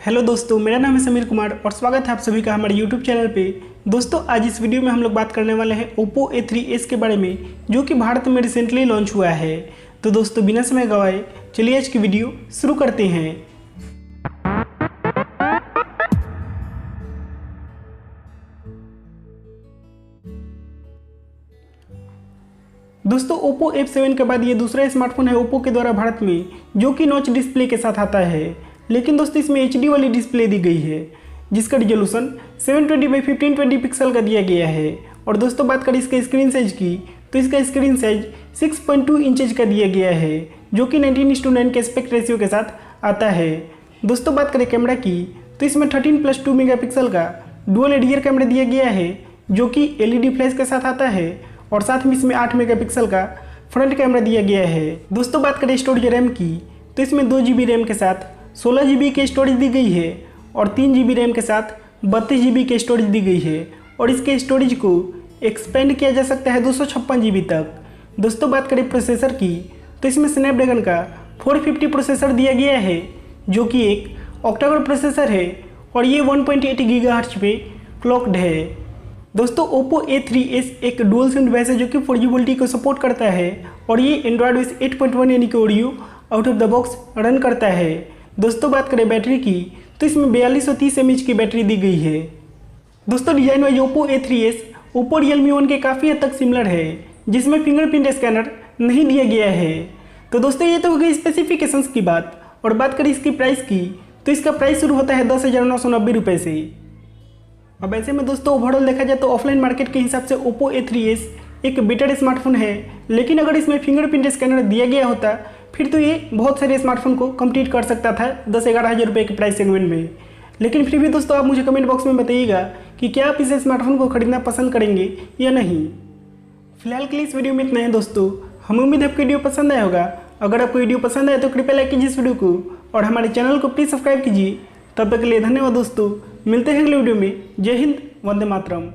Hello दोस्तों, मेरा नाम है समीर कुमार और स्वागत है आप सभी का हमारे यूट्यूब चैनल पे। दोस्तों, आज इस वीडियो में हम लोग बात करने वाले हैं ओप्पो A3S के बारे में, जो कि भारत में रिसेंटली लॉन्च हुआ है। तो दोस्तों, बिना समय गवाए चलिए आज की वीडियो शुरू करते हैं। दोस्तों, ओप्पो F7 के बाद ये दूसरा स्मार्टफोन है ओप्पो के द्वारा भारत में, जो कि नॉच डिस्प्ले के साथ आता है। लेकिन दोस्तों, इसमें HD वाली डिस्प्ले दी गई है, जिसका रिजोल्यूशन 720x1520 पिक्सल का दिया गया है। और दोस्तों, बात करें इसके स्क्रीन साइज की, तो इसका स्क्रीन साइज 6.2 इंचेज का दिया गया है, जो कि 19:9 के एस्पेक्ट रेशियो के साथ आता है। दोस्तों, बात करें कैमरा की, तो इसमें 13+2 मेगापिक्सल का डुअल एडीआर कैमरा दिया गया है, जो कि LED फ्लैश के साथ आता है। और साथ में इसमें 8 मेगापिक्सल का फ्रंट कैमरा दिया गया है। दोस्तों, बात करें स्टोरेज रैम की, तो इसमें 2 GB रैम के साथ 16 GB की स्टोरेज दी गई है और 3 GB रैम के साथ 32 GB की स्टोरेज दी गई है। और इसके स्टोरेज को एक्सपेंड किया जा सकता है 256 GB तक। दोस्तों, बात करें प्रोसेसर की, तो इसमें स्नैपड्रैगन का 450 प्रोसेसर दिया गया है, जो कि एक ऑक्टा-कोर प्रोसेसर है और ये 1.8 GHz पे क्लॉक्ड है। दोस्तों, ओप्पो A3S एक डुअल सिम डिवाइस है, जो कि 4G वोल्टी को सपोर्ट करता है और ये एंड्रॉयड OS 8.1 यानी कि Oreo out of the box run करता है। दोस्तों, बात करें बैटरी की, तो इसमें 4230 mAh की बैटरी दी गई है। दोस्तों, design wise Oppo A3S Oppo Realme 1 के काफ़ी हद तक सिमिलर है, जिसमें फिंगरप्रिंट स्कैनर नहीं दिया गया है। तो दोस्तों, ये तो हो गई स्पेसिफिकेशंस की बात। और बात करें इसकी प्राइस की, तो इसका प्राइस शुरू होता है 10,990 रुपये से। अब ऐसे में दोस्तों, ओवरऑल देखा जाए तो ऑफलाइन मार्केट के हिसाब से ओप्पो A3S एक बेटर स्मार्टफोन है। लेकिन अगर इसमें फिंगरप्रिंट स्कैनर दिया गया होता फिर तो ये बहुत सारे स्मार्टफोन को कम्पीट कर सकता था 10-11 हज़ार रुपये के प्राइस सेगमेंट में। लेकिन फिर भी दोस्तों, आप मुझे कमेंट बॉक्स में बताइएगा कि क्या आप इस स्मार्टफोन को खरीदना पसंद करेंगे या नहीं। फिलहाल के लिए इस वीडियो में इतना है दोस्तों। हमें उम्मीद है आपको वीडियो पसंद आया होगा। अगर आपको वीडियो पसंद आए तो कृपया लाइक कीजिए इस वीडियो को और हमारे चैनल को प्लीज़ सब्सक्राइब कीजिए। तब तक के लिए धन्यवाद दोस्तों। मिलते हैं अगले वीडियो में। जय हिंद, वंदे मातरम।